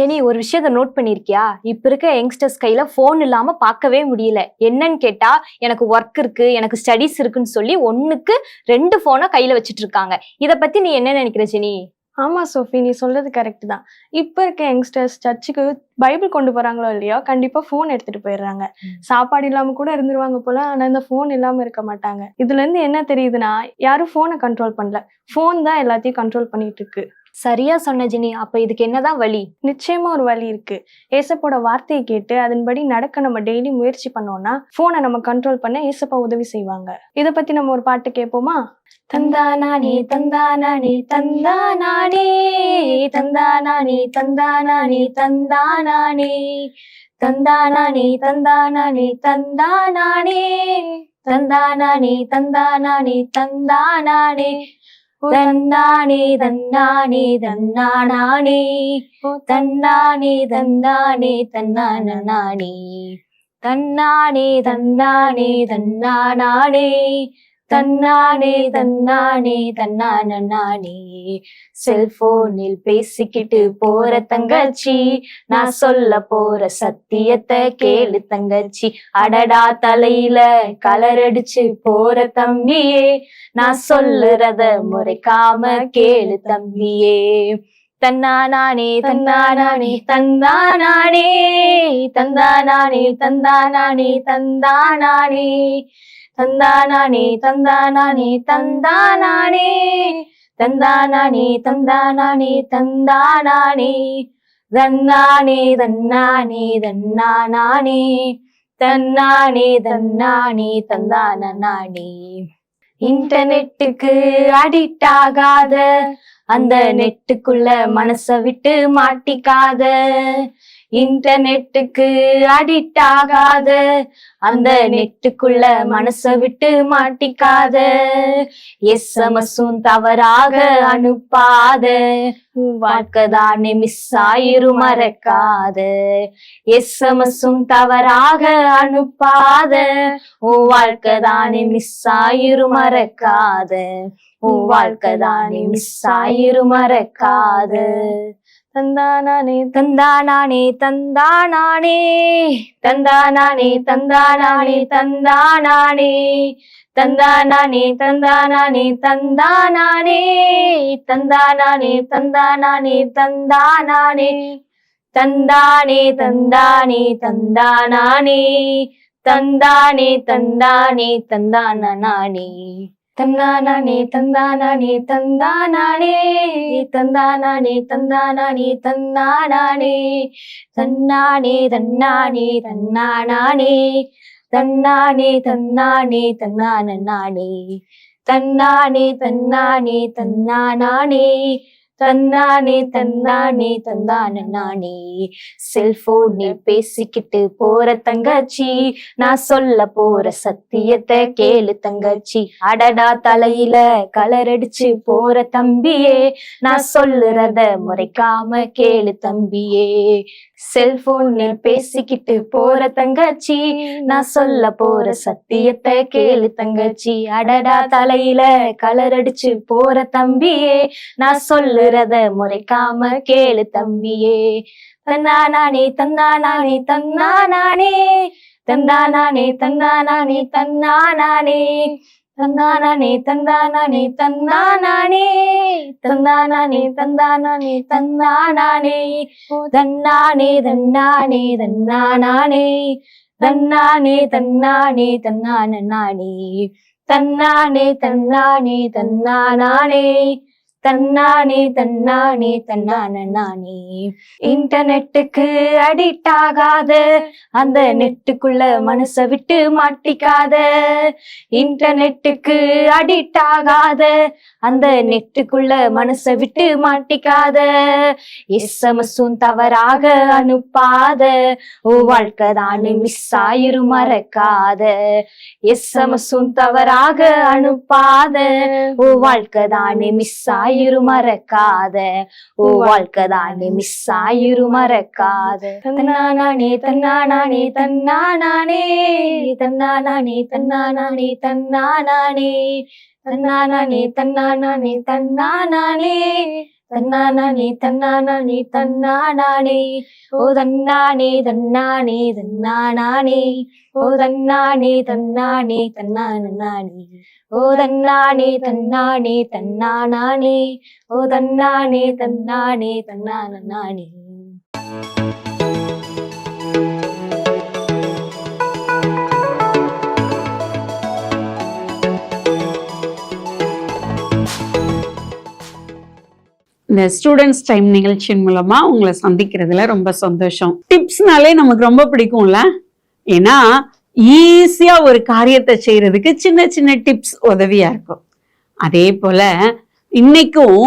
Jenny, ஒரு விஷயத்த note பண்ணிருக்கியா? இப்ப இருக்க யங்ஸ்டர்ஸ் கையில போன் இல்லாம பார்க்கவே முடியல. என்னன்னு கேட்டா, எனக்கு ஒர்க் இருக்கு, எனக்கு ஸ்டடீஸ் இருக்குன்னு சொல்லி ஒண்ணுக்கு 2 போனை கையில வச்சிட்டு இருக்காங்க. இத பத்தி நீ என்ன நினைக்கிற ஜெனி? ஆமா சோஃபி, நீ சொல்றது கரெக்ட் தான். இப்ப இருக்க யங்ஸ்டர்ஸ் சர்ச்சுக்கு பைபிள் கொண்டு போறாங்களோ இல்லையோ, கண்டிப்பா போன் எடுத்துட்டு போயிடுறாங்க. சாப்பாடு இல்லாம கூட இருந்துருவாங்க போல, ஆனா இந்த போன் இல்லாம இருக்க மாட்டாங்க. இதுல இருந்து என்ன தெரியுதுன்னா, யாரும் போனை கண்ட்ரோல் பண்ணல, போன் தான் எல்லாத்தையும் கண்ட்ரோல் பண்ணிட்டு இருக்கு. சரியா சொன்ன ஜெனி. அப்ப இதுக்கு என்னதான் வழி? நிச்சயமா ஒரு வழி இருக்கு. ஏசப்போட வார்த்தையை கேட்டு அதன்படி நடக்க நம்ம டெய்லி முயற்சி பண்ணோம்னா போனை நம்ம கண்ட்ரோல் பண்ண ஏசப்பா உதவி செய்வாங்க. இத பத்தி நம்ம ஒரு பாட்டு கேட்போமா? தந்தானானே தந்தானானே தந்தானானே தந்தானானே தந்தானானே தந்தானானே தந்தானானே தந்தானானே தந்தானானே தந்தானானே தந்தானானே தந்தானானே தன்னானே தன்னானே தன்னானே தன்னானே தன்னானே தன்னானே தன்னானே தன்னானே தன்னானே தன்னானே தன்னானே தன்னானே. செல்போனில் பேசிக்கிட்டு போற தங்கச்சி, நான் சொல்ல போற சத்தியத்தை கேளு தங்கச்சி. அடடா தலையில கலர் அடிச்சு போற தம்பியே, நான் சொல்லுறத முறைக்காம கேளு தம்பியே. தன்னானே தன்னானே தந்தானானே தந்தானானே தந்தானானே தந்தானானே தந்தானானே தந்தானானே தந்தானானே தந்தானானே தந்தானானே தந்தானானே தன்னானே தன்னானே தன்னானே தன்னானே தன்னானே தந்தானே. இன்டர்நெட்டுக்கு அடிக்ட் ஆகாத, அந்த நெட்டுக்குள்ள மனச விட்டு மாட்டிக்காத. இன்டர்நெட்டுக்கு அடிக்ட் ஆகாத, அந்த நெட்டுக்குள்ள மனச விட்டு மாட்டிக்காத. எஸ்எம்எஸும் தவறாக அனுப்பாத, வாழ்க்கைதானே மிஸ் ஆயிரும் மறக்காத. எஸ்எம்எஸும் தவறாக அனுப்பாத, உன் வாழ்க்கைதானே மிஸ் ஆயிரும் மறக்காத. உன் வாழ்க்கைதானே மிஸ் ஆயிரும் மறக்காத. தந்தானானே தந்தானானே தந்தானானே தந்தானானே தந்தானானே தந்தானானே தந்தானானே தந்தானானே தந்தானானே தந்தானானே தந்தானானே தந்தானானே தந்தானே தந்தானே தந்தானானே தந்தானே தந்தானே தந்தானானே. தந்தானானே தந்தானானே தந்தானானே தந்தானானே தந்தானானே தந்தானானே தன்னானே தன்னானே தன்னானே தன்னானே தன்னானே தன்னானே தன்னானே தன்னானே தன்னானே தன்னானே தன்னானே தந்தானே. செல்போனில் பேசிக்கிட்டு போற தங்கச்சி, நான் சொல்ல போற சத்தியத்தை கேளு தங்கச்சி. அடடா தலையில கலர் அடிச்சு போற தம்பியே, நான் சொல்லுறத முறைக்காம கேளு தம்பியே. செல்போனில் பேசிக்கிட்டு போற தங்கச்சி, நான் சொல்ல போற சத்தியத்தை கேளு தங்கச்சி. அடடா தலையில கலர் அடிச்சு போற தம்பியே, நான் சொல்லுறத முறைக்காம கேளு தம்பியே. தன்னானே தந்தானானே தன்னானே தந்தானானே தந்தானானே தன்னானே தந்தானானே தந்தானானே தந்தானானே தந்தானானே தந்தானானே தந்தானானே தன்னானே தன்னானே தன்னானே தன்னானே தன்னானே தன்னானே தன்னானே தன்னானே தன்னானே தன்னானே தன்னானே தன்னானே. இன்டர்நெட்டுக்கு அடிக்ட் ஆகாத, அந்த நெட்டுக்குள்ள மனச விட்டு மாட்டிக்காத. இன்டர்நெட்டுக்கு அடிக்ட் ஆகாத, அந்த நெட்டுக்குள்ள மனச விட்டு மாட்டிக்காத. எஸ்எம்எஸும் தவறாக அனுப்பாத, உன் வாழ்க்கைதானே மிஸ் ஆயிரும் மறக்காத. எஸ்எம்எஸும் தவறாக அனுப்பாத, உன் வாழ்க்கைதானே மிஸ் ஆயிரும் மறக்காத. உன் வாழ்க்கைதானே மிஸ் ஆயிரும் மறக்காத. தன்னானே தன்னானே தன்னானே தன்னானே தன்னானே தன்னானே தன்னானே தன்னானே தன்னானே தன்னானே தன்னானே தன்னானே ஓ தன்னானே தன்னானே தன்னானே ஓ தன்னானே தன்னானே தன்னானே ஓ தன்னானே தன்னானே தன்னானே ஓ தன்னானே தன்னானே தன்னானே. இந்த ஸ்டூடெண்ட்ஸ் டைம் நிகழ்ச்சியின் மூலமா உங்களை சந்திக்கிறதுல ரொம்ப சந்தோஷம். டிப்ஸ்னாலே நமக்கு ரொம்ப பிடிக்கும்ல, ஏன்னா ஈஸியா ஒரு காரியத்தை செய்யறதுக்கு சின்ன சின்ன டிப்ஸ் உதவியா இருக்கும். அதே போல இன்னைக்கும்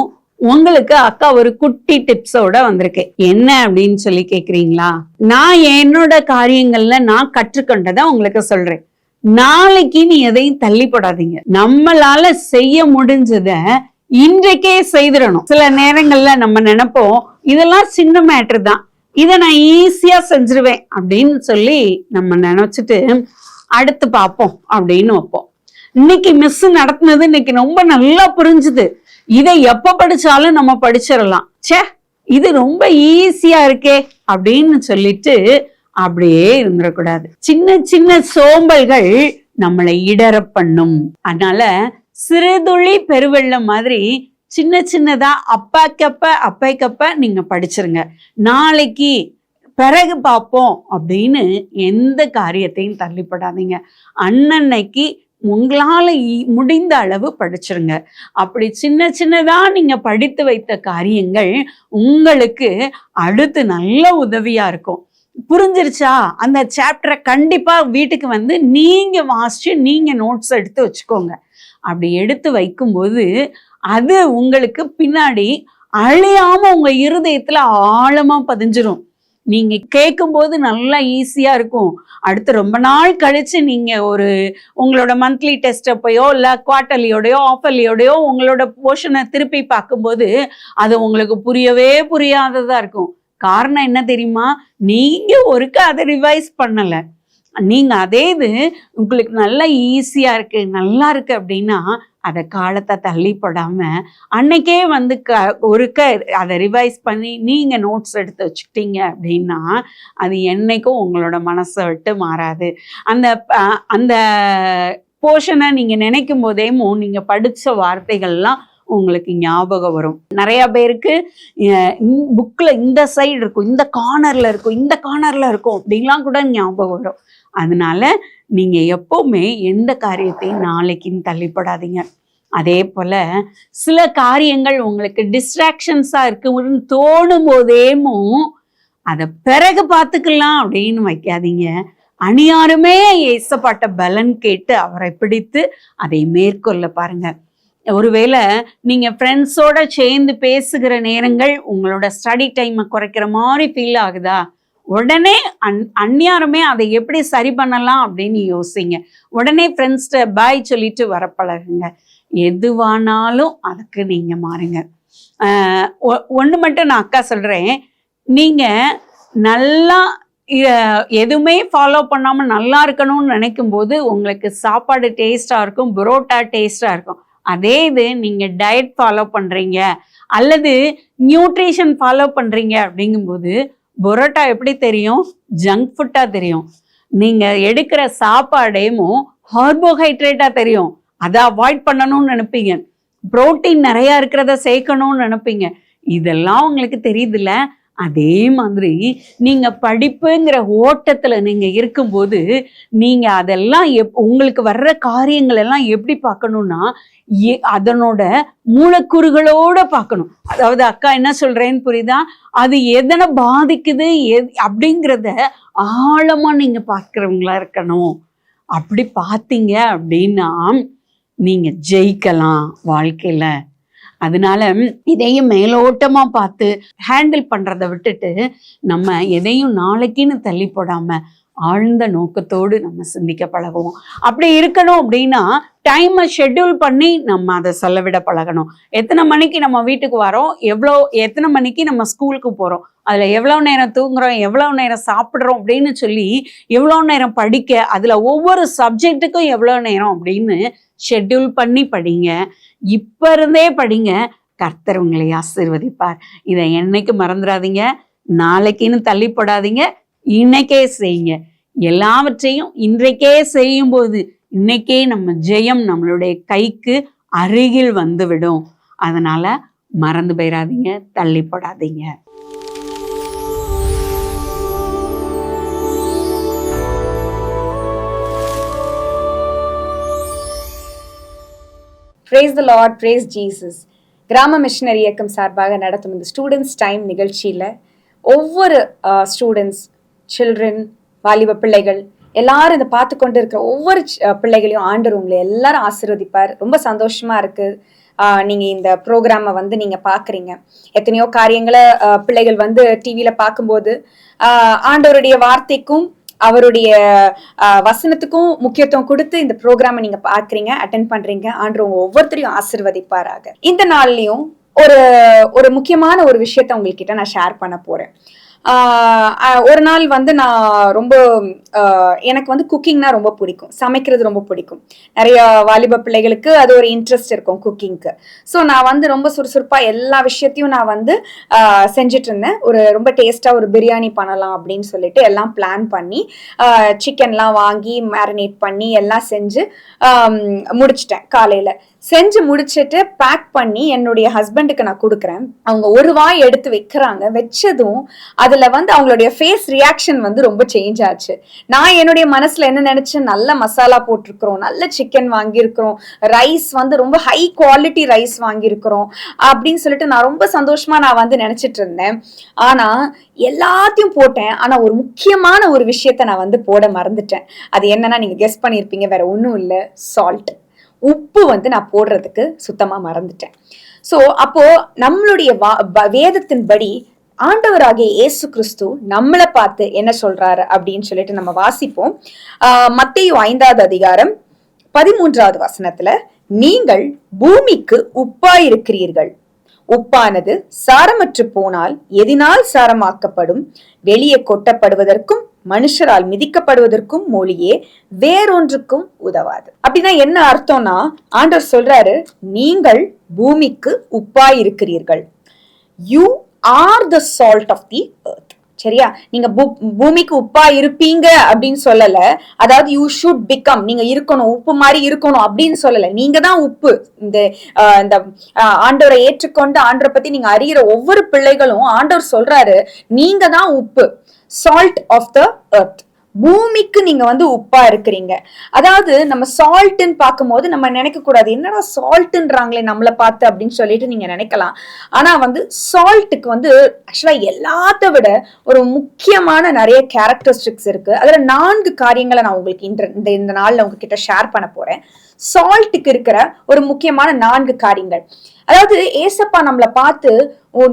உங்களுக்கு அக்கா ஒரு குட்டி டிப்ஸோட வந்திருக்கேன். என்ன அப்படின்னு சொல்லி கேக்குறீங்களா? நான் என்னோட காரியங்கள்ல நான் கற்றுக்கொண்டதை உங்களுக்கு சொல்றேன். நாளைக்கு நீ எதையும் தள்ளிப்படாதீங்க. நம்மளால செய்ய முடிஞ்சத இன்றைக்கே செய்திடணும். சில நேரங்கள்ல நம்ம நினைப்போம் இதெல்லாம் சின்ன மேட்ரு தான், இதை நான் ஈஸியா செஞ்சிருவேன் அப்படின்னு சொல்லி நம்ம நினைச்சிட்டு அடுத்து பார்ப்போம் அப்படின்னு வைப்போம். இன்னைக்கு மிஸ் நடத்துனது இன்னைக்கு ரொம்ப நல்லா புரிஞ்சுது, இதை எப்ப படிச்சாலும் நம்ம படிச்சிடலாம், சே இது ரொம்ப ஈஸியா இருக்கே அப்படின்னு சொல்லிட்டு அப்படியே இருந்துடக்கூடாது. சின்ன சின்ன சோம்பல்கள் நம்மளை இடற பண்ணும். அதனால சிறுதுளி பெருவெள்ளம் மாதிரி சின்ன சின்னதா அப்பைக்கப்ப நீங்க படிச்சிருங்க. நாளைக்கு பிறகு பார்ப்போம் அப்படின்னு எந்த காரியத்தையும் தள்ளிப்படாதீங்க. அன்னன்னைக்கு உங்களால முடிந்த அளவு படிச்சிருங்க. அப்படி சின்ன சின்னதா நீங்க படித்து வைத்த காரியங்கள் உங்களுக்கு அடுத்து நல்ல உதவியா இருக்கும். புரிஞ்சிருச்சா? அந்த சாப்டரை கண்டிப்பா வீட்டுக்கு வந்து நீங்க வாசிச்சு நீங்க நோட்ஸ் எடுத்து வச்சுக்கோங்க. அப்படி எடுத்து வைக்கும்போது அது உங்களுக்கு பின்னாடி அழியாம உங்க இருதயத்துல ஆழமா பதிஞ்சிரும். நீங்க கேட்கும்போது நல்லா ஈஸியா இருக்கும். அடுத்து ரொம்ப நாள் கழிச்சு நீங்க ஒரு உங்களோட மந்த்லி டெஸ்ட் அப்பயோ இல்ல குவார்டர்லியோடயோ ஆஃபர்லியோடயோ உங்களோட போர்ஷனை திருப்பி பார்க்கும்போது அது உங்களுக்கு புரியவே புரியாததா இருக்கும். காரணம் என்ன தெரியுமா? நீங்க ஒருக்க அதை ரிவைஸ் பண்ணல. நீங்க அதே இது உங்களுக்கு நல்லா ஈஸியா இருக்கு நல்லா இருக்கு அப்படின்னா அதை காலத்தை தள்ளி போடாம அன்னைக்கே வந்து ஒருக்க அதை ரிவைஸ் பண்ணி நீங்க நோட்ஸ் எடுத்து வச்சுக்கிட்டீங்க அப்படின்னா அது என்னைக்கும் உங்களோட மனசை விட்டு மாறாது. அந்த அந்த போர்ஷனை நீங்க நினைக்கும் போதேமோ நீங்க படிச்ச வார்த்தைகள்லாம் உங்களுக்கு ஞாபகம் வரும். நிறைய பேருக்கு புக்ல இந்த சைடு இருக்கும், இந்த கார்னர்ல இருக்கும், இந்த கார்னர்ல இருக்கும் அப்படின்லாம் கூட ஞாபகம் வரும். அதனால நீங்க எப்பவுமே எந்த காரியத்தையும் நாளைக்குன்னு தள்ளிப்படாதீங்க. அதே போல சில காரியங்கள் உங்களுக்கு டிஸ்ட்ராக்ஷன்ஸா இருக்குன்னு தோணும் போதேமோ அதை பிறகு பார்த்துக்கலாம் அப்படின்னு வைக்காதீங்க. அணியாருமே ஏசப்பட்ட பலன் கேட்டு அவரை பிடித்து அதை மேற்கொள்ள பாருங்க. ஒருவேளை நீங்க ஃப்ரெண்ட்ஸோட சேர்ந்து பேசுகிற நேரங்கள் உங்களோட ஸ்டடி டைமை குறைக்கிற மாதிரி ஃபீல் ஆகுதா? உடனே அந்நியாருமே அதை எப்படி சரி பண்ணலாம் அப்படின்னு யோசிங்க. உடனே ஃப்ரெண்ட்ஸ்ட பாய் சொல்லிட்டு வர பழகுங்க. எதுவானாலும் அதுக்கு நீங்க மாறுங்க. ஒன்று மட்டும் நான் அக்கா சொல்றேன், நீங்க நல்லா எதுவுமே ஃபாலோ பண்ணாம நல்லா இருக்கணும்னு நினைக்கும் போது உங்களுக்கு சாப்பாடு டேஸ்டா இருக்கும், புரோட்டா டேஸ்டா இருக்கும். அதே இது நீங்க டயட் ஃபாலோ பண்றீங்க அல்லது நியூட்ரிஷன் ஃபாலோ பண்றீங்க அப்படிங்கும்போது புரோட்டா எப்படி தெரியும்? ஜங்க் ஃபுட்டா தெரியும். நீங்க எடுக்கிற சாப்பாடேமோ கார்போஹைட்ரேட்டா தெரியும். அதை அவாய்ட் பண்ணணும்னு நினைப்பீங்க. புரோட்டீன் நிறைய இருக்கிறத சேர்க்கணும்னு நினைப்பீங்க. இதெல்லாம் உங்களுக்கு தெரியுதுல்ல? அதே மாதிரி நீங்க படிப்புங்கிற ஓட்டத்துல நீங்க இருக்கும்போது நீங்க அதெல்லாம் உங்களுக்கு வர்ற காரியங்கள் எல்லாம் எப்படி பார்க்கணும்னா அதனோட மூலக்கூறுகளோட பார்க்கணும். அதாவது அக்கா என்ன சொல்றேன்னு புரியுதா? அது எதனை பாதிக்குது அப்படிங்கிறத ஆழமா நீங்க பார்க்கிறவங்களா இருக்கணும். அப்படி பார்த்தீங்க அப்படின்னா நீங்க ஜெயிக்கலாம் வாழ்க்கையில. அதனால இதையும் மேலோட்டமா பார்த்து ஹேண்டில் பண்றதை விட்டுட்டு நம்ம எதையும் நாளைக்குன்னு தள்ளி போடாம ஆழ்ந்த நோக்கத்தோடு நம்ம சிந்திக்க பழகுவோம். அப்படி இருக்கணும் அப்படின்னா டைமை ஷெட்யூல் பண்ணி நம்ம அதை செலவிட பழகணும். எத்தனை மணிக்கு நம்ம வீட்டுக்கு வரோம், எத்தனை மணிக்கு நம்ம ஸ்கூலுக்கு போகிறோம், அதில் எவ்வளோ நேரம் தூங்குறோம், எவ்வளோ நேரம் சாப்பிட்றோம் அப்படின்னு சொல்லி எவ்வளோ நேரம் படிக்க, அதில் ஒவ்வொரு சப்ஜெக்ட்டுக்கும் எவ்வளோ நேரம் அப்படின்னு ஷெட்யூல் பண்ணி படிங்க. இப்போ இருந்தே படிங்க. கர்த்தர் உங்களை ஆசீர்வதிப்பார். இதை என்னைக்கு மறந்துடாதீங்க, நாளைக்குன்னு தள்ளி போடாதீங்க, இன்னைக்கே செய்யுங்க. எல்லாவற்றையும் இன்றைக்கே செய்யும்போது இன்னைக்கே நம்ம ஜெயம் நம்மளுடைய கைக்கு அருகில் வந்துவிடும். அதனால மறந்து போயிடாதீங்க, தள்ளி போடாதீங்க. Praise the Lord, praise Jesus. கிராம மிஷனரி இயக்கம் சார்பாக நடத்தும் இந்த ஸ்டூடெண்ட்ஸ் டைம் நிகழ்ச்சியில் ஒவ்வொரு ஸ்டூடெண்ட்ஸ், சில்ட்ரன், வாலிப பிள்ளைகள் எல்லாரும் இதை பார்த்து கொண்டு இருக்கிற ஒவ்வொரு பிள்ளைகளையும் ஆண்டவர் உங்களை எல்லாரும் ஆசீர்வதிப்பார். ரொம்ப சந்தோஷமா இருக்கு நீங்க இந்த ப்ரோக்ராமை வந்து நீங்க பாக்குறீங்க. எத்தனையோ காரியங்களை பிள்ளைகள் வந்து டிவியில பார்க்கும்போது ஆண்டவருடைய வார்த்தைக்கும் அவருடைய வசனத்துக்கும் முக்கியத்துவம் கொடுத்து இந்த ப்ரோக்ராமை நீங்க பாக்குறீங்க, அட்டென்ட் பண்றீங்க. ஆண்டவர் உங்க ஒவ்வொருத்தரையும் ஆசீர்வதிப்பாராக. இந்த நாள்லயும் ஒரு முக்கியமான ஒரு விஷயத்த உங்ககிட்ட நான் ஷேர் பண்ண போறேன். ஒரு நாள் வந்து நான் ரொம்ப எனக்கு வந்து குக்கிங்னா ரொம்ப பிடிக்கும், சமைக்கிறது ரொம்ப பிடிக்கும். நிறைய வாலிப பிள்ளைகளுக்கு அது ஒரு இன்ட்ரெஸ்ட் இருக்கும் குக்கிங்க்கு. ஸோ நான் வந்து ரொம்ப சுறுசுறுப்பா எல்லா விஷயத்தையும் நான் வந்து செஞ்சுட்டு இருந்தேன். ரொம்ப டேஸ்டா ஒரு பிரியாணி பண்ணலாம் அப்படின்னு சொல்லிட்டு எல்லாம் பிளான் பண்ணி சிக்கன்லாம் வாங்கி மேரினேட் பண்ணி எல்லாம் செஞ்சு முடிச்சிட்டேன். காலையில செஞ்சு முடிச்சுட்டு பேக் பண்ணி என்னுடைய ஹஸ்பண்டுக்கு நான் கொடுக்குறேன். அவங்க ஒரு வாய் எடுத்து வைக்கிறாங்க. வச்சதும் அதுல வந்து அவங்களுடைய ஃபேஸ் ரியாக்ஷன் வந்து ரொம்ப சேஞ்ச் ஆச்சு. நான் என்னுடைய மனசுல என்ன நினைச்சேன், நல்ல மசாலா போட்டிருக்கிறோம், நல்ல சிக்கன் வாங்கியிருக்கிறோம், ரைஸ் வந்து ரொம்ப ஹை குவாலிட்டி ரைஸ் வாங்கியிருக்கிறோம் அப்படின்னு சொல்லிட்டு நான் ரொம்ப சந்தோஷமா நான் வந்து நினைச்சிட்டு இருந்தேன். ஆனா எல்லாத்தையும் போட்டேன். ஆனா ஒரு முக்கியமான ஒரு விஷயத்த நான் வந்து போட மறந்துட்டேன். அது என்னன்னா, நீங்க கெஸ் பண்ணியிருப்பீங்க, வேற ஒன்றும் இல்லை, சால்ட். உப்பு வந்து நான் போடுறதுக்கு சுத்தமா மறந்துட்டேன். சோ அப்போ நம்மளுடைய வேதத்தின்படி ஆண்டவராகிய இயேசு கிறிஸ்து நம்மளை பார்த்து என்ன சொல்றாரு அப்படின்னு சொல்லிட்டு நம்ம வாசிப்போம். மத்தேயு 5வது அதிகாரம் 13வது வசனத்துல, நீங்கள் பூமிக்கு உப்பாயிருக்கிறீர்கள். உப்பானது சாரமற்று போனால் எதினால் சாரமாக்கப்படும்? வெளியே கொட்டப்படுவதற்கும் மனுஷரால் மிதிக்கப்படுவதற்கும் மொழியே வேறொன்றுக்கும் உதவாது. அப்படின்னா என்ன அர்த்தம்னா, ஆண்டவர் சொல்றாரு, நீங்கள் பூமிக்கு உப்பாயிருக்கிறீர்கள். You are the salt of the earth. சரியா? நீங்க பூமிக்கு உப்பா இருப்பீங்க அப்படின்னு சொல்லல. அதாவது யூ ஷுட் பிகம், நீங்க இருக்கணும், உப்பு மாதிரி இருக்கணும் அப்படின்னு சொல்லல. நீங்க தான் உப்பு. இந்த ஆண்டவரை ஏற்றுக்கொண்டு ஆண்டவரை பத்தி நீங்க அறிகிற ஒவ்வொரு பிள்ளைகளும் ஆண்டவர் சொல்றாரு, நீங்க தான் உப்பு, சால்ட் ஆஃப் த எர்த். பூமிக்கு நீங்க வந்து உப்பா இருக்கிறீங்க. அதாவது நம்ம சால்ட்ன்னு பார்க்கும்போது நம்ம நினைக்க கூடாது, என்னடா சால்ட்ன்றாங்களே நம்மளை பார்த்து அப்படின்னு சொல்லிட்டு நீங்க நினைக்கலாம். ஆனா வந்து சால்ட்டுக்கு வந்து ஆக்சுவலா எல்லாத்த விட ஒரு முக்கியமான நிறைய கேரக்டரிஸ்டிக்ஸ் இருக்கு. அதுல 4 காரியங்களை நான் உங்களுக்கு இந்த நாள்ல உங்ககிட்ட ஷேர் பண்ண போறேன். சால்ட்டுக்கு இருக்கிற ஒரு முக்கியமான 4 காரியங்கள். அதாவது ஏசப்பா நம்மளை பார்த்து,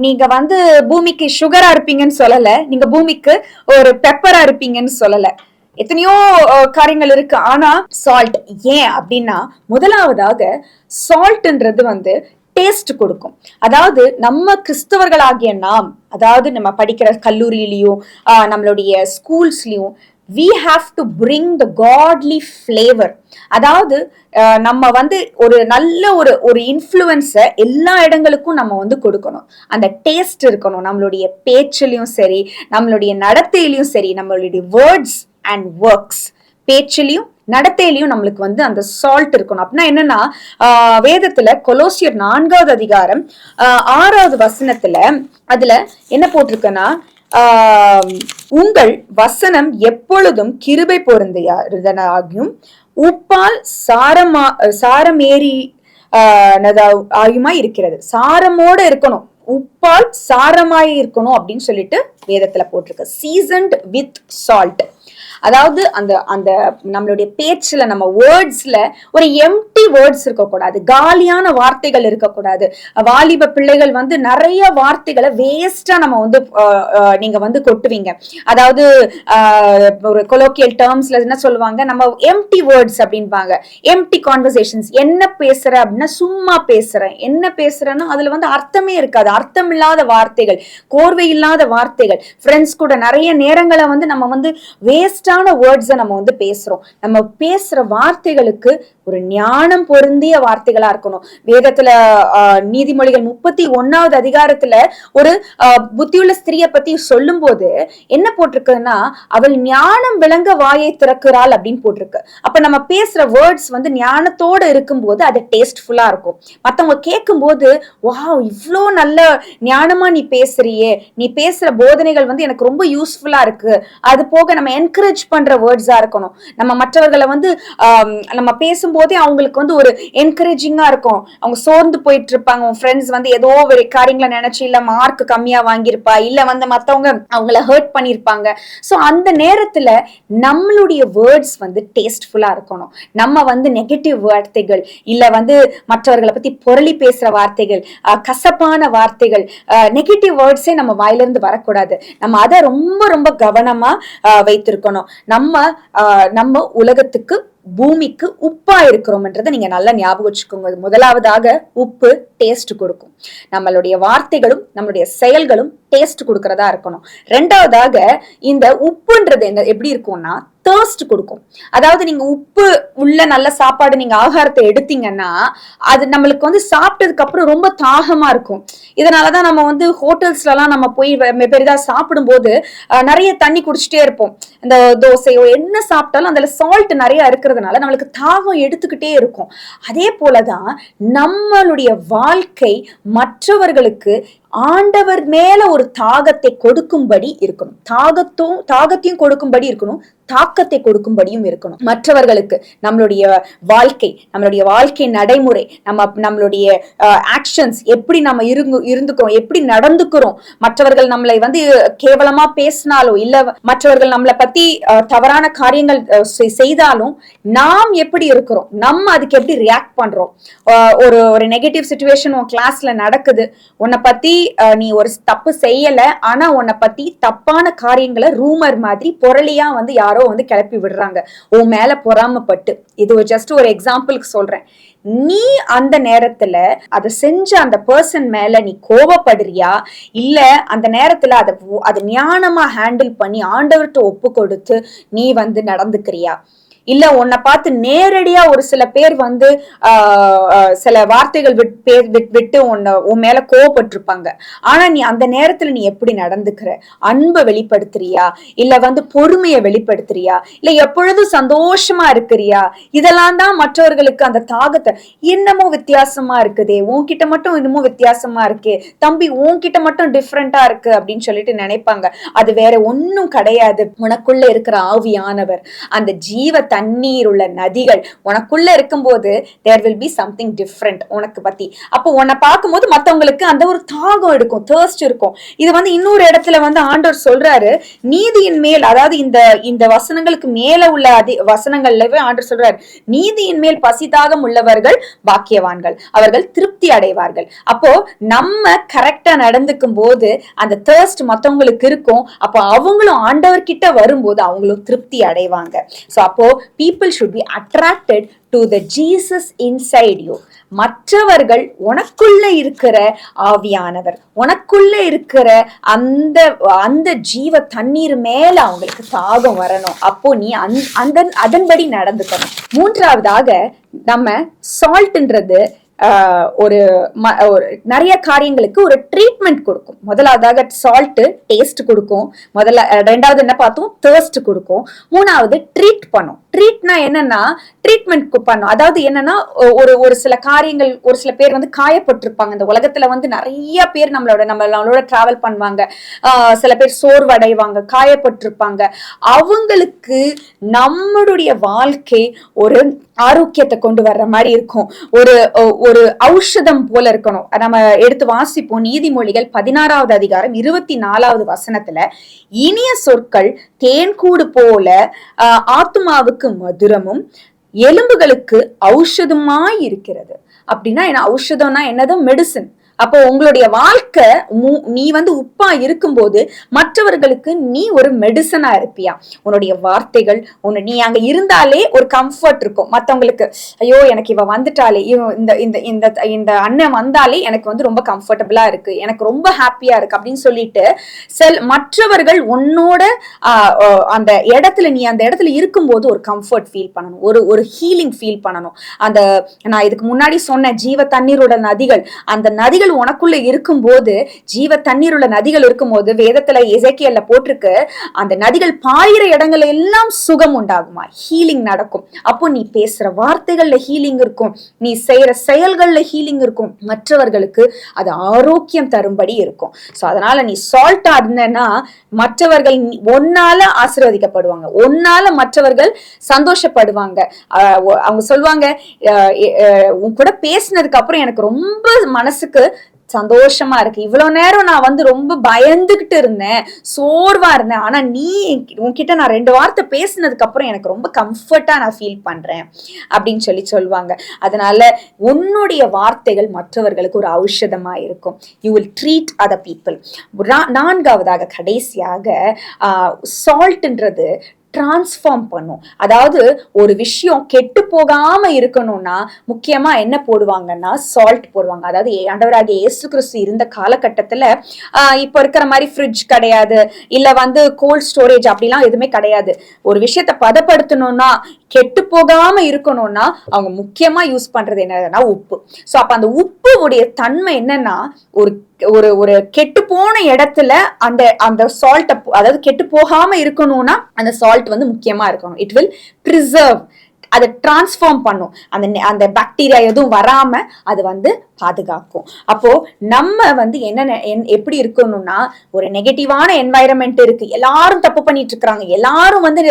நீங்க வந்து பூமிக்கு சுகரா இருப்பீங்கன்னு சொல்லல, நீங்க பூமிக்கு ஒரு பெப்பரா இருப்பீங்கன்னு சொல்லல. எத்தனையோ காரியங்கள் இருக்கு. ஆனா சால்ட் ஏன் அப்படின்னா, முதலாவதாக சால்ட்ன்றது வந்து டேஸ்ட் கொடுக்கும். அதாவது நம்ம கிறிஸ்தவர்களாகிய நாம், அதாவது நம்ம படிக்கிற கல்லூரியிலையும் நம்மளுடைய ஸ்கூல்ஸ்லயும், we have to bring the godly flavor. அதாவது நம்ம வந்து ஒரு நல்ல ஒரு இன்ஃப்ளூயன்ஸை எல்லா இடங்களுக்கும் நம்ம வந்து கொடுக்கணும். அந்த டேஸ்ட் இருக்கணும். நம்மளுடைய பேச்சிலையும் சரி, நம்மளுடைய நடத்தையிலையும் சரி, நம்மளுடைய வேர்ட்ஸ் அண்ட் ஒர்க்ஸ், பேச்சிலையும் நடத்தையிலையும் நம்மளுக்கு வந்து அந்த சால்ட் இருக்கணும். அப்படின்னா என்னன்னா, வேதத்துல கொலோசியர் 4வது அதிகாரம் 6வது வசனத்துல அதுல என்ன போட்டிருக்குன்னா, உங்கள் வசனம் எப்பொழுதும் கிருபை பொருந்தியதாகியும் உப்பால் சாரமேறி ஆயுமாய் இருக்கிறது. சாரமோட இருக்கணும், உப்பால் சாரமாய் இருக்கணும் அப்படின்னு சொல்லிட்டு வேதத்துல போட்டிருக்கு. Seasoned with salt. அதாவது அந்த நம்மளுடைய பேச்சுல, நம்ம வேர்ட்ஸ்ல ஒரு எம்டி வேர்ட்ஸ் இருக்கக்கூடாது, காலியான வார்த்தைகள் இருக்கக்கூடாது. வாலிப பிள்ளைகள் வந்து நிறைய வார்த்தைகளை வேஸ்டா நம்ம வந்து நீங்க வந்து கொட்டுவீங்க. அதாவது ஒரு கொலோக்கியல் டேர்ம்ஸ்ல என்ன சொல்லுவாங்க, நம்ம எம்டி வேர்ட்ஸ் அப்படின்பாங்க. Empty conversations. என்ன பேசுற அப்படின்னா சும்மா பேசுறேன், என்ன பேசுறேன்னா அதுல வந்து அர்த்தமே இருக்காது. அர்த்தம் இல்லாத வார்த்தைகள், கோர்வை இல்லாத வார்த்தைகள். ஃப்ரெண்ட்ஸ் கூட நிறைய நேரங்களை வந்து நம்ம வந்து வேஸ்டா கரெக்டான வேர்ட்ஸை நம்ம வந்து பேசுறோம். நம்ம பேசுற வார்த்தைகளுக்கு ஒரு ஞானம் பொருந்திய வார்த்தைகளா இருக்கணும். வேதத்துல நீதிமொழிகள் 31வது அதிகாரத்துல ஒரு புத்தியுள்ள ஸ்திரியை பத்தி சொல்லும் போது என்ன போட்டிருக்குன்னா, அவள் ஞானம் விளங்க வாயை திறக்கிறாள் அப்படின்னு போட்டிருக்கு. அப்ப நம்ம பேசுற வேர்ட்ஸ் வந்து ஞானத்தோட இருக்கும்போது அது டேஸ்ட்ஃபுல்லா இருக்கும். மத்தவங்க கேட்கும் போது வாவ் இவ்வளோ நல்ல ஞானமா நீ பேசுறியே, நீ பேசுற போதனைகள் வந்து எனக்கு ரொம்ப யூஸ்ஃபுல்லா இருக்கு. அது போக நம்ம என்கரேஜ் பண்ற வேர்ட்ஸா இருக்கணும். நம்ம மற்றவர்களை வந்து நம்ம பேசும்போதே அவங்களுக்கு வந்து ஒரு என்கரேஜிங்கா இருக்கும். அவங்க சோர்ந்து போயிட்டு இருப்பாங்க, உங்க ஃப்ரெண்ட்ஸ் வந்து ஏதோ ஒரு காரியங்களை நினைச்சு இல்ல மார்க் கம்மியா வாங்கியிருப்பா, இல்ல வந்து மத்தவங்க அவங்கள ஹர்ட் பண்ணிருப்பாங்க. சோ அந்த நேரத்துல நம்மளுடைய வேர்ட்ஸ் வந்து டேஸ்ட்ஃபுல்லா இருக்கணும். நம்ம வந்து நெகட்டிவ் வார்த்தைகள் இல்ல வந்து மற்றவர்களை பத்தி புரளி பேசுற வார்த்தைகள், கசப்பான வார்த்தைகள், நெகட்டிவ் வேர்ட்ஸே நம்ம வாயிலிருந்து வரக்கூடாது. நம்ம அதை ரொம்ப ரொம்ப கவனமா வைத்திருக்கணும். நம்ம உலகத்துக்கு பூமிக்கு உப்பா இருக்கிறோம்ன்றதை நீங்க நல்லா ஞாபகம் வச்சுக்கோங்க. முதலாவதாக உப்பு டேஸ்ட் கொடுக்கும். நம்மளுடைய வார்த்தைகளும் நம்மளுடைய செயல்களும் டேஸ்ட் கொடுக்கறதா இருக்கணும். ரெண்டாவதாக இந்த உப்புன்றது எப்படி இருக்கும்னா தர்ஸ்ட் கொடுக்கும். அதாவது நீங்க உப்பு உள்ள நல்ல சாப்பாடு நீங்க ஆகாரத்தை எடுத்தீங்கன்னா அது நம்மளுக்கு வந்து சாப்பிட்டதுக்கு அப்புறம் ரொம்ப தாகமா இருக்கும். இதனாலதான் நம்ம வந்து ஹோட்டல்ஸ்ல எல்லாம் நம்ம போய் பெரிதா சாப்பிடும் போது நிறைய தண்ணி குடிச்சிட்டே இருப்போம். இந்த தோசையோ என்ன சாப்பிட்டாலும் அதுல சால்ட் நிறைய இருக்கிறதுனால நம்மளுக்கு தாகம் எடுத்துக்கிட்டே இருக்கும். அதே போலதான் நம்மளுடைய வாழ்க்கை மற்றவர்களுக்கு ஆண்டவர் மேல ஒரு தாகத்தை கொடுக்கும்படி இருக்கணும். தாகத்தையும் கொடுக்கும்படி இருக்கணும், தாக்கத்தை கொடுக்கும்படியும் இருக்கணும். மற்றவர்களுக்கு நம்மளுடைய வாழ்க்கை நடைமுறை, நம்மளுடைய ஆக்ஷன்ஸ் எப்படி நம்ம இருந்துக்கிறோம், எப்படி நடந்துக்கிறோம், மற்றவர்கள் நம்மளை வந்து கேவலமா பேசினாலோ இல்ல மற்றவர்கள் நம்மளை பத்தி தவறான காரியங்கள் செய்தாலும் நாம் எப்படி இருக்கிறோம், நம்ம அதுக்கு எப்படி ரியாக்ட் பண்றோம். ஒரு நெகட்டிவ் சிச்சுவேஷன் உன் கிளாஸ்ல நடக்குது, உன்னை பத்தி நீ ஒரு தப்பு செய்யல, ஆனா உன்னை பத்தி தப்பான காரியங்களை ரூமர் மாதிரி பொருளியா வந்து யாரோ வந்து கிளப்பி விடுறாங்க உன் மேல பொறாமப்பட்டு. இது ஜஸ்ட் ஒரு எக்ஸாம்பிளுக்கு சொல்றேன். நீ அந்த நேரத்துல அதை செஞ்ச அந்த பர்சன் மேல நீ கோபப்படுறியா, இல்ல அந்த நேரத்துல அதை ஞானமா ஹேண்டில் பண்ணி ஆண்டவர்கிட்ட ஒப்பு கொடுத்து நீ வந்து நடந்துக்கிறியா? இல்ல உன்னை பார்த்து நேரடியா ஒரு சில பேர் வந்து சில வார்த்தைகள் விட்டு உன் மேல கோவப்பட்டிருப்பாங்க. ஆனா நீ அந்த நேரத்துல நீ எப்படி நடந்துக்கிற? அன்பை வெளிப்படுத்துறியா, இல்ல வந்து பொறுமையை வெளிப்படுத்துறியா, இல்ல எப்பொழுதும் சந்தோஷமா இருக்கிறியா? இதெல்லாம் தான் மற்றவர்களுக்கு அந்த தாகத்தை, என்னமோ வித்தியாசமா இருக்குதே, உன்கிட்ட மட்டும் இன்னமும் வித்தியாசமா இருக்கே தம்பி, உன்கிட்ட மட்டும் டிஃப்ரெண்டா இருக்கு அப்படின்னு சொல்லிட்டு நினைப்பாங்க. அது வேற ஒன்னும் கிடையாது. உனக்குள்ள இருக்கிற ஆவியானவர், அந்த ஜீவ தண்ணீர் உள்ள நதிகள் உனக்குள்ள இருக்கும்போது there will be something different உனக்கு பத்தி. அப்போ உன்னை பார்க்கும்போது மத்தவங்களுக்கு அந்த ஒரு தாகம் இருக்கும், தர்ஸ்ட் இருக்கும். இது வந்து இன்னொரு இடத்துல வந்து ஆண்டவர் சொல்றாரு, நீதியின் மேல், அதாவது இந்த வசனங்களுக்கு மேல உள்ள வசனங்கள்லவே ஆண்டவர் சொல்றாரு, நீதியின் மேல் பசிதாகம் உள்ளவர்கள் பாக்கியவான்கள், அவர்கள் திருப்தி அடைவார்கள். அப்போ நம்ம கரெக்டா நடந்துக்கும் போது அந்த தர்ஸ்ட் மத்தவங்களுக்கு இருக்கும். அப்போ அவங்களும் ஆண்டவர்கிட்ட வரும்போது அவங்களும் திருப்தி அடைவாங்க. சோ அப்போ people should be attracted to the Jesus inside you. மற்றவர்கள் உனக்குள்ள இருக்கிற ஆவியானவர், உனக்குள்ள இருக்கிற அந்த ஜீவ தண்ணீர் மேல அவங்களுக்கு தாகம் வரணும். அப்போ நீ அதன்படி நடந்துக்கணும். மூன்றாவதாக நம்ம சால்ட்ன்றது ஒரு நிறைய காரியங்களுக்கு ஒரு ட்ரீட்மெண்ட் கொடுக்கும். முதலாவதாக சால்ட் டேஸ்ட் கொடுக்கும். ரெண்டாவது என்ன பார்த்தோம், தர்ஸ்ட் கொடுக்கும். மூணாவது ட்ரீட் பண்ணும். ட்ரீட்னா என்னன்னா ட்ரீட்மெண்ட் பண்ணும். அதாவது என்னன்னா ஒரு சில காரியங்கள், ஒரு சில பேர் வந்து காயப்பட்டிருப்பாங்க. இந்த உலகத்துல வந்து நிறைய பேர் நம்மளோட டிராவல் பண்ணுவாங்க. சில பேர் சோர்வடைவாங்க, காயப்பட்டிருப்பாங்க. அவங்களுக்கு நம்மளுடைய வாழ்க்கை ஒரு ஆரோக்கியத்தை கொண்டு வர்ற மாதிரி இருக்கும். ஒரு ஔஷதம் போல இருக்கணும். நம்ம எடுத்து வாசிப்போம். நீதிமொழிகள் 16வது அதிகாரம் 24வது வசனத்துல, இனிய சொற்கள் தேன்கூடு போல ஆத்துமாவுக்கு மதுரமும் எலும்புகளுக்கு ஔஷதமாய் இருக்கிறது. அப்படின்னா என்ன? ஔஷதம்னா என்னது? மெடிசன். அப்போ உங்களுடைய வாழ்க்கை நீ வந்து உப்பா இருக்கும்போது மற்றவர்களுக்கு நீ ஒரு மெடிசனா இருப்பியா? உன்னுடைய வார்த்தைகள் நீ அங்க இருந்தாலே ஒரு கம்ஃபர்ட் இருக்கும் மத்தவங்களுக்கு. ஐயோ எனக்கு இவ வந்துட்டாலே, இந்த இந்த இந்த இந்த அண்ணன் வந்தாலே எனக்கு வந்து ரொம்ப கம்ஃபர்டபுளா இருக்கு, எனக்கு ரொம்ப ஹாப்பியா இருக்கு அப்படின்னு சொல்லிட்டு மற்றவர்கள் உன்னோட அந்த இடத்துல நீ அந்த இடத்துல இருக்கும்போது ஒரு கம்ஃபர்ட் ஃபீல் பண்ணணும், ஒரு ஹீலிங் ஃபீல் பண்ணணும். அந்த நான் இதுக்கு முன்னாடி சொன்ன ஜீவ தண்ணீரோட நதிகள், அந்த நதிகள் உனக்குள்ள இருக்கும்போது, ஜீவ தண்ணீர் உள்ள நதிகள் இருக்கும்போது, வேதத்துல எசேக்கியேல்ல போட்டிருக்கு, அந்த நதிகள் பாயிற இடங்கள்ல எல்லாம் சுகம் உண்டாகுமா, ஹீலிங் நடக்கும். அப்போ நீ பேசுற வார்த்தைகள்ல ஹீலிங் இருக்கும், நீ செய்யற செயல்கள்ல ஹீலிங் இருக்கும், மற்றவர்களுக்கு அது ஆரோக்கியம் தரும்படி இருக்கும். சோ அதனால நீ சால்ட்டா இருந்தேன்னா மற்றவர்கள் ஒன்னால ஆசீர்வதிக்கப்படுவாங்க, ஒன்னால மற்றவர்கள் சந்தோஷப்படுவாங்க. அவங்க சொல்லுவாங்க, உன் கூட பேசினதுக்கு அப்புறம் எனக்கு ரொம்ப மனசுக்கு சந்தோஷமா இருக்கு, இவ்வளவு நேரம் நான் வந்து ரொம்ப பயந்துகிட்டு இருந்தேன், சோர்வா இருந்தேன், ஆனா நீ உன்கிட்ட நான் 2 வார்த்தை பேசினதுக்கு அப்புறம் எனக்கு ரொம்ப கம்ஃபர்ட்டா நான் ஃபீல் பண்றேன் அப்படின்னு சொல்லுவாங்க. அதனால உன்னுடைய வார்த்தைகள் மற்றவர்களுக்கு ஒரு ஔஷதமா இருக்கும். You will treat other people. 4ஆவதாக கடைசியாக சால்ட்ன்றது டிரான்ஸ்ஃபார்ம் பண்ணும். அதாவது ஒரு விஷயம் கெட்டு போகாம இருக்கணும்னா முக்கியமா என்ன போடுவாங்கன்னா சால்ட் போடுவாங்க. அதாவது ஆண்டவராகிய இயேசு கிறிஸ்து இருந்த காலகட்டத்துல இப்ப இருக்கிற மாதிரி ஃப்ரிட்ஜ் கிடையாது, இல்ல வந்து கோல்ட் ஸ்டோரேஜ் அப்படிலாம் எதுவுமே கிடையாது. ஒரு விஷயத்த பதப்படுத்தணும்னா, கெட்டு போகாம இருக்கணும்னா அவங்க முக்கியமா யூஸ் பண்றது என்னன்னா உப்பு. சோ அப்ப அந்த உப்பு உடைய தன்மை என்னன்னா, ஒரு ஒரு ஒரு கெட்டு போன இடத்துல அந்த அந்த சால்ட், அதாவது கெட்டு போகாம இருக்கணும்னா அந்த சால்ட் வந்து முக்கியமா இருக்கணும். இட் வில் பிரிசர்வ், அதை டிரான்ஸ்ஃபார்ம் பண்ணும், அந்த பாக்டீரியா எதுவும் வராம அது வந்து பாதுகாக்கும். அப்போ நம்ம வந்து எப்படி இருக்கணும்னா, ஒரு நெகட்டிவான என்வாயரன்மெண்ட் இருக்கு, எல்லாரும் தப்பு பண்ணிட்டு இருக்காங்க, எல்லாரும் வந்து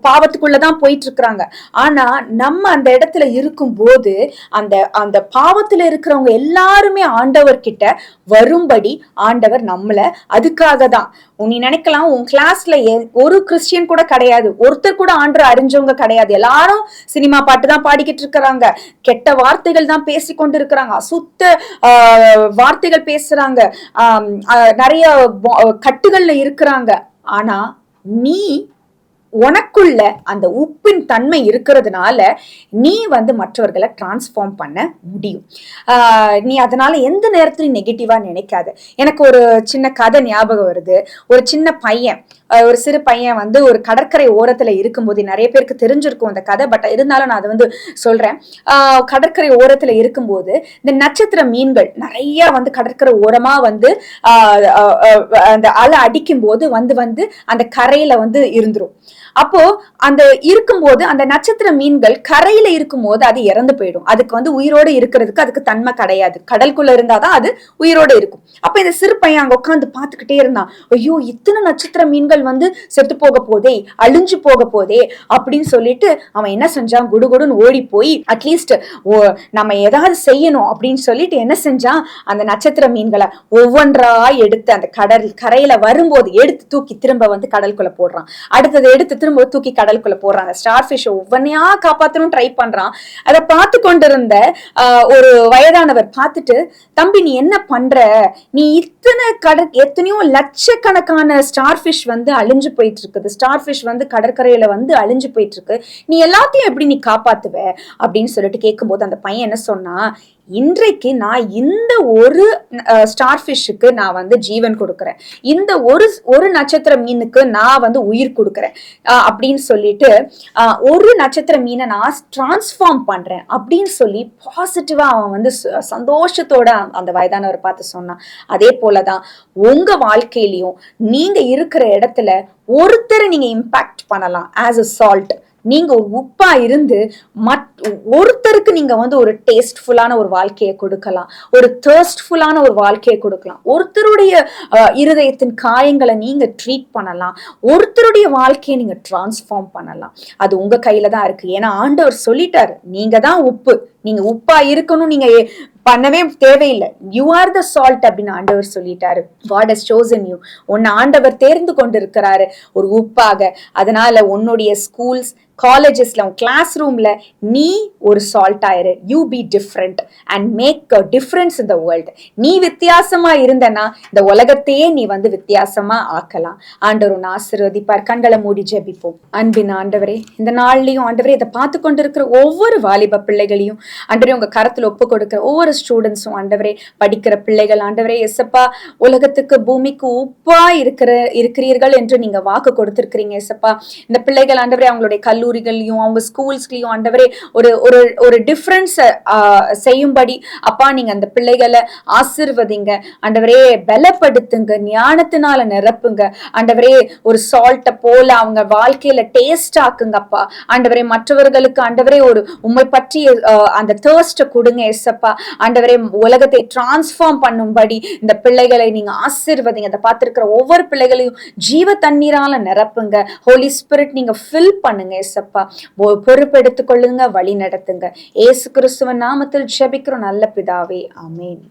பாவத்துக்குள்ளதான் போயிட்டு இருக்காங்க. ஆனா நம்ம அந்த இடத்துல இருக்கும்போது அந்த அந்த பாவத்துல இருக்கிறவங்க எல்லாருமே ஆண்டவர் கிட்ட வரும்படி ஆண்டவர் நம்மள அதுக்காக தான். நீ நினைக்கலாம் உன் கிளாஸ்ல ஒரு கிறிஸ்டியன் கூட கிடையாது, ஒருத்தர் கூட ஆண்டவர் அறிஞ்சவங்க கிடையாது, எல்லாரும் சினிமா பாட்டு தான் பாடிக்கிட்டு இருக்கிறாங்க, கெட்ட வார்த்தைகள் தான் பேசிக்கொண்டு இருக்கிறாங்க, அசுத்த வார்த்தைகள் பேசுறாங்க, நிறைய கட்டுகள்ல இருக்கிறாங்க. ஆனா நீ உனக்குள்ள அந்த உப்பின் தன்மை இருக்கிறதுனால நீ வந்து மற்றவர்களை டிரான்ஸ்ஃபார்ம் பண்ண முடியும். நீ அதனால எந்த நேரத்திலும் நெகட்டிவா நினைக்காத. எனக்கு ஒரு சின்ன கதை ஞாபகம் வருது. ஒரு சின்ன பையன், ஒரு சிறு பையன் வந்து ஒரு கடற்கரை ஓரத்துல இருக்கும்போது, நிறைய பேருக்கு தெரிஞ்சிருக்கும் அந்த கதை, பட் இருந்தாலும் நான் அதை வந்து சொல்றேன். கடற்கரை ஓரத்துல இருக்கும்போது இந்த நட்சத்திர மீன்கள் நிறைய வந்து கடற்கரை ஓரமா வந்து அந்த அலை அடிக்கும் போது வந்து வந்து அந்த கரையில வந்து இருந்துரும். அப்போ அந்த இருக்கும்போது அந்த நட்சத்திர மீன்கள் கரையில இருக்கும்போது அது இறந்து போயிடும். அதுக்கு வந்து உயிரோடு இருக்கிறதுக்கு அதுக்கு தன்மை கிடையாது, கடலுக்குள்ள இருந்தாதான் அது உயிரோடு இருக்கும். அப்ப இந்த சிறு பையன் அங்க உட்காந்து பாத்துக்கிட்டே இருந்தான். ஐயோ, இத்தனை நட்சத்திர மீன்கள் வந்து செத்து போக போதே, அழிஞ்சு போக போதே அப்படின்னு சொல்லிட்டு அவன் என்ன செஞ்சான், குடுகுடுன்னு ஓடி போய் அட்லீஸ்ட் நம்ம ஏதாவது செய்யணும் அப்படின்னு சொல்லிட்டு என்ன செஞ்சான், அந்த நட்சத்திர மீன்களை ஒவ்வொன்றா எடுத்து அந்த கரையில வரும்போது எடுத்து தூக்கி திரும்ப வந்து கடலுக்குள்ள போடுறான். அடுத்தது எடுத்து திரும்ப தூக்கி கடலுக்குள்ள போடுறான். அந்த ஸ்டார் ஃபிஷ் ஒவ்வொன்னையா காப்பாத்தணும் ட்ரை பண்றான். அதை பார்த்து கொண்டிருந்த ஒரு வயதானவர் பார்த்துட்டு, தம்பி நீ என்ன பண்ற, நீ எத்தனையோ லட்சக்கணக்கான ஸ்டார் ஃபிஷ் வந்து அழிஞ்சு போயிட்டு இருக்குது, ஸ்டார் ஃபிஷ் வந்து கடற்கரையில வந்து அழிஞ்சு போயிட்டு இருக்கு, நீ எல்லாத்தையும் எப்படி நீ காப்பாத்துவ அப்படின்னு சொல்லிட்டு கேட்கும்போது அந்த பையன் என்ன சொன்னா, இன்றைக்கு நான் இந்த ஒரு ஸ்டார் ஃபிஷ்ஷுக்கு நான் வந்து ஜீவன் கொடுக்குறேன், இந்த ஒரு நட்சத்திர மீனுக்கு நான் வந்து உயிர் கொடுக்குறேன் அப்படின்னு சொல்லிட்டு ஒரு நட்சத்திர மீனை நான் டிரான்ஸ்ஃபார்ம் பண்றேன் அப்படின்னு சொல்லி பாசிட்டிவா அவன் வந்து சந்தோஷத்தோட அந்த வயதானவர் பார்த்து சொன்னான். அதே போலதான் உங்க வாழ்க்கையிலையும் நீங்க இருக்கிற இடத்துல ஒருத்தரை நீங்க இம்பாக்ட் பண்ணலாம். ஆஸ் அ சால்ட் நீங்க ஒரு உப்பா இருந்து ஒருத்தருக்கு நீங்க வந்து ஒரு டேஸ்ட்ஃபுல்லான ஒரு வாழ்க்கையை கொடுக்கலாம், ஒரு தர்ஸ்ட்ஃபுல்லான ஒரு வாழ்க்கையை கொடுக்கலாம், ஒருத்தருடைய இருதயத்தின் காயங்களை நீங்க ட்ரீட் பண்ணலாம், ஒருத்தருடைய வாழ்க்கையை நீங்க டிரான்ஸ்ஃபார்ம் பண்ணலாம். அது உங்க கையில தான் இருக்கு. ஏன்னா ஆண்டவர் சொல்லிட்டாரு, நீங்க தான் உப்பு, நீங்க உப்பா இருக்கணும், நீங்க பண்ணவே தேவையில்லை, யூ ஆர் த சால்ட் அப்படின்னு ஆண்டவர் சொல்லிட்டாரு. God has chosen you. உன்னை ஆண்டவர் தேர்ந்து கொண்டு இருக்கிறாரு ஒரு உப்பாக. அதனால உன்னுடைய ஸ்கூல்ஸ், காலேஜஸ்ல உன் கிளாஸ் ரூம்ல நீ ஒரு சால்ட் ஆயிரு. You be different and make a difference in the world. நீ வித்தியாசமா இருந்தனா இந்த உலகத்தையே நீ வித்தியாசமா ஆக்கலாம். ஆண்டவர் உன்னை ஆசீர்வதிப்பார். கண்களை மூடி ஜெபிப்போம். அன்பின் ஆண்டவரே, இந்த நாள்லயும் ஆண்டவரே இதை பார்த்து கொண்டிருக்கிற ஒவ்வொரு வாலிப பிள்ளைகளையும் ஆண்டவரே உங்க கரத்துல ஒப்பு கொடுக்கிற ஒவ்வொரு ஸ்டூடெண்ட்ஸும் ஆண்டவரே, படிக்கிற பிள்ளைகள் ஆண்டவரே, எசப்பா பூமிக்கு உப்பா இருக்கிறீர்கள் என்று நீங்க வாக்கு கொடுத்திருக்கிறீங்க எசப்பா. இந்த பிள்ளைகள் ஆண்டவரே அவங்களுடைய கல்லூரிகளையும் அவங்க ஸ்கூல்ஸ்லயும் ஆண்டவரே ஒரு ஒரு ஒரு டிஃபரன்ஸ் செய்யும்படி அப்பா நீங்க அந்த பிள்ளைகளை ஆசீர்வதிங்க ஆண்டவரே. பலப்படுத்துங்க, ஞானத்தினால நிரப்புங்க ஆண்டவரே. ஒரு சால்ட்ட போல அவங்க வாழ்க்கையில டேஸ்ட் ஆக்குங்க அப்பா ஆண்டவரே. மற்றவர்களுக்கு ஆண்டவரே ஒரு உண்மை பற்றி அந்த தேர்ஸ்ட கொடுங்க எசப்பா ஆண்டவரே. உலகத்தை டிரான்ஸ்ஃபார்ம் பண்ணும்படி இந்த பிள்ளைகளை நீங்க ஆசீர்வதிங்க. அதை பார்த்திருக்கிற ஒவ்வொரு பிள்ளைகளையும் ஜீவ தண்ணீரால நிரப்புங்க. ஹோலி ஸ்பிரிட் நீங்க ஃபில் பண்ணுங்க ஏசப்பா. பொறுப்பெடுத்துக் கொள்ளுங்க, வழி நடத்துங்க. ஏசு கிறிஸ்துவின் நாமத்தில் ஜெபிக்கிறோம் நல்ல பிதாவே, ஆமென்.